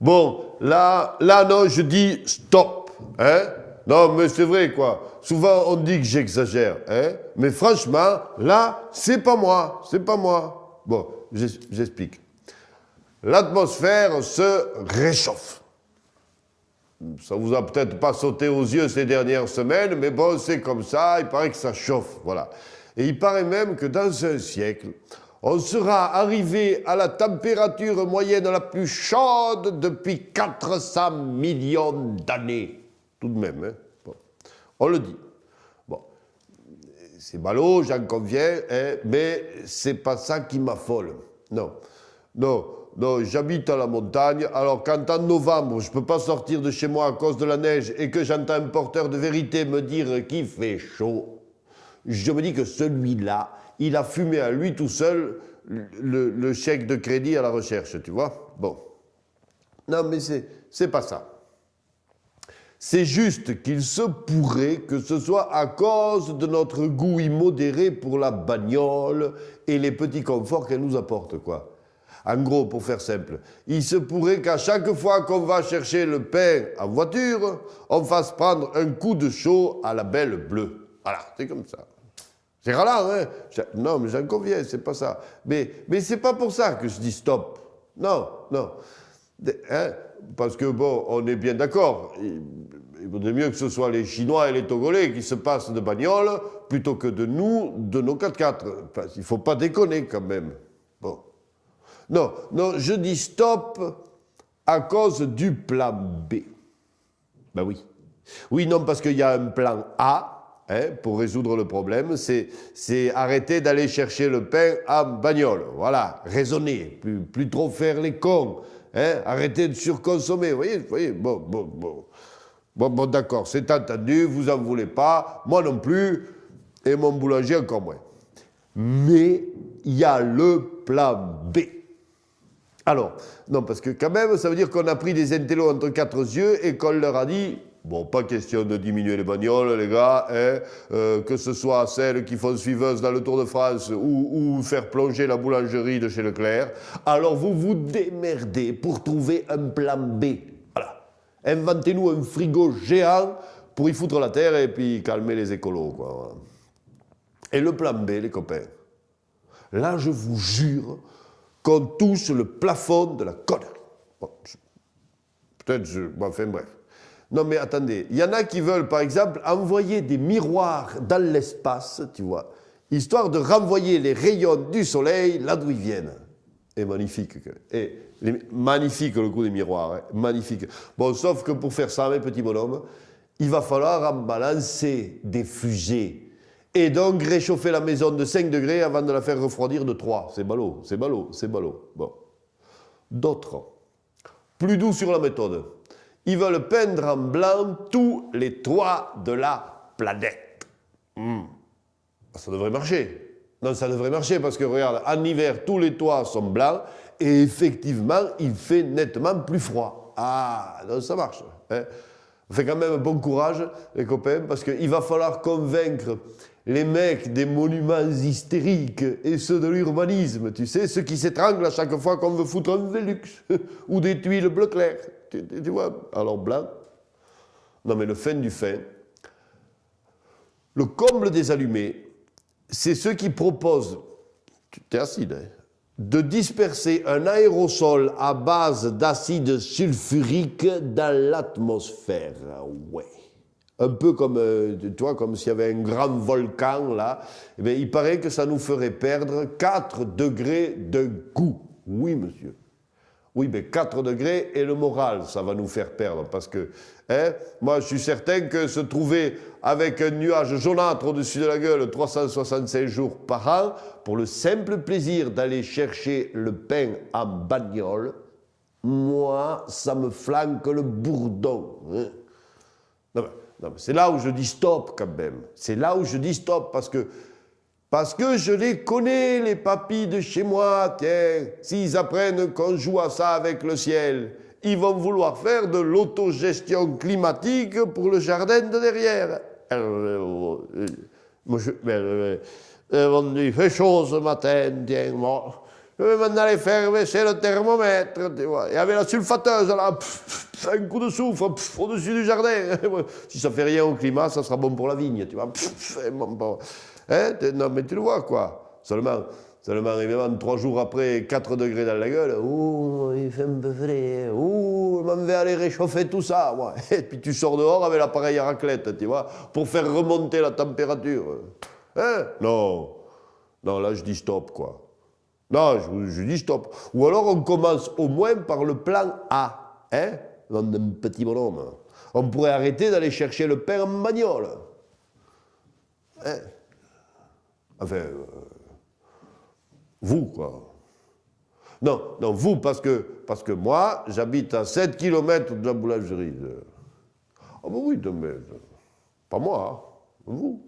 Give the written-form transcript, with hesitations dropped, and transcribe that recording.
Bon, là, non, je dis stop. Hein? Non, mais c'est vrai, quoi. Souvent, on dit que j'exagère. Hein? Mais franchement, là, c'est pas moi. C'est pas moi. Bon, j'explique. L'atmosphère se réchauffe. Ça vous a peut-être pas sauté aux yeux ces dernières semaines, mais bon, c'est comme ça, il paraît que ça chauffe, voilà. Et il paraît même que dans un siècle, on sera arrivé à la température moyenne la plus chaude depuis 400 millions d'années. Tout de même, hein. Bon. On le dit. Bon. C'est ballot, j'en conviens, hein, mais c'est pas ça qui m'affole. Non. Non. Non, j'habite à la montagne, alors quand en novembre, je ne peux pas sortir de chez moi à cause de la neige et que j'entends un porteur de vérité me dire qu'il fait chaud, je me dis que celui-là, il a fumé à lui tout seul le chèque de crédit à la recherche, tu vois. Bon. Non, mais c'est pas ça. C'est juste qu'il se pourrait que ce soit à cause de notre goût immodéré pour la bagnole et les petits conforts qu'elle nous apporte, quoi. En gros, pour faire simple, il se pourrait qu'à chaque fois qu'on va chercher le pain en voiture, on fasse prendre un coup de chaud à la belle bleue. Voilà, c'est comme ça. C'est ralent, hein? Non, mais j'en conviens, c'est pas ça. Mais c'est pas pour ça que je dis stop. Non. Hein? Parce que, bon, on est bien d'accord. Il vaudrait mieux que ce soit les Chinois et les Togolais qui se passent de bagnole plutôt que de nous, de nos 4x4. Enfin, il faut pas déconner quand même. Bon. Non, je dis stop à cause du plan B. Ben oui. Oui, non, parce qu'il y a un plan A, hein, pour résoudre le problème, c'est arrêter d'aller chercher le pain en bagnole. Voilà, raisonner, plus trop faire les cons, hein, arrêter de surconsommer, vous voyez, bon, d'accord, c'est entendu, vous en voulez pas, moi non plus, et mon boulanger encore moins. Mais il y a le plan B. Alors, non, parce que quand même, ça veut dire qu'on a pris des intellos entre quatre yeux et qu'on leur a dit, bon, pas question de diminuer les bagnoles, les gars, hein, que ce soit celles qui font suiveuse dans le Tour de France ou faire plonger la boulangerie de chez Leclerc. Alors vous vous démerdez pour trouver un plan B. Voilà. Inventez-nous un frigo géant pour y foutre la terre et puis calmer les écolos, quoi. Et le plan B, les copains, là, je vous jure qu'on touche le plafond de la connerie. Bon, enfin bref. Non mais attendez, il y en a qui veulent par exemple envoyer des miroirs dans l'espace, tu vois, histoire de renvoyer les rayons du soleil là d'où ils viennent. Et magnifique. Magnifique le coup des miroirs, hein, magnifique. Bon, sauf que pour faire ça, mes petits bonhommes, il va falloir en balancer des fusées. Et donc réchauffer la maison de 5 degrés avant de la faire refroidir de 3. C'est ballot. Bon. D'autres, plus doux sur la méthode, ils veulent peindre en blanc tous les toits de la planète. Ça devrait marcher. Non, ça devrait marcher parce que regarde, en hiver, tous les toits sont blancs et effectivement, il fait nettement plus froid. Ah, donc ça marche. Hein. Fait quand même bon courage, les copains, parce qu'il va falloir convaincre les mecs des monuments hystériques et ceux de l'urbanisme, tu sais, ceux qui s'étranglent à chaque fois qu'on veut foutre un Velux ou des tuiles bleu clair, tu vois, alors blanc. Non mais le fin du fin, le comble des allumés, c'est ceux qui proposent, t'es acide, hein, de disperser un aérosol à base d'acide sulfurique dans l'atmosphère. Ouais. Un peu comme, tu vois, comme s'il y avait un grand volcan, là. Eh bien, il paraît que ça nous ferait perdre 4 degrés de goût. Oui, monsieur. Oui, mais 4 degrés et le moral, ça va nous faire perdre. Parce que, hein, moi, je suis certain que se trouver avec un nuage jaunâtre au-dessus de la gueule 365 jours par an, pour le simple plaisir d'aller chercher le pain en bagnole, moi, ça me flanque le bourdon. Hein. Non, mais c'est là où je dis stop quand même. C'est là où je dis stop parce que je les connais, les papis de chez moi. Tiens, s'ils apprennent qu'on joue à ça avec le ciel, ils vont vouloir faire de l'autogestion climatique pour le jardin de derrière. Moi, il fait chaud ce matin, tiens, moi, Je vais m'en aller faire baisser le thermomètre, tu vois. Et avec la sulfateuse, là, un coup de souffle, au-dessus du jardin. Si ça fait rien au climat, ça sera bon pour la vigne, tu vois. Bon. Hein, non, mais tu le vois, quoi. Seulement, évidemment, 3 jours après, 4 degrés dans la gueule. Ouh, il fait un peu frais. Ouh, je m'en vais aller réchauffer tout ça, moi. Et puis tu sors dehors avec l'appareil à raclette, tu vois, pour faire remonter la température. Hein? Non. Non, là, je dis stop, quoi. Non, je dis stop. Ou alors on commence au moins par le plan A, hein, dans un petit bonhomme. On pourrait arrêter d'aller chercher le pain en bagnole. Hein? Enfin, vous, quoi. Non, vous, parce que moi, j'habite à 7 km de la boulangerie. Ah ben oui, mais, pas moi, hein, vous.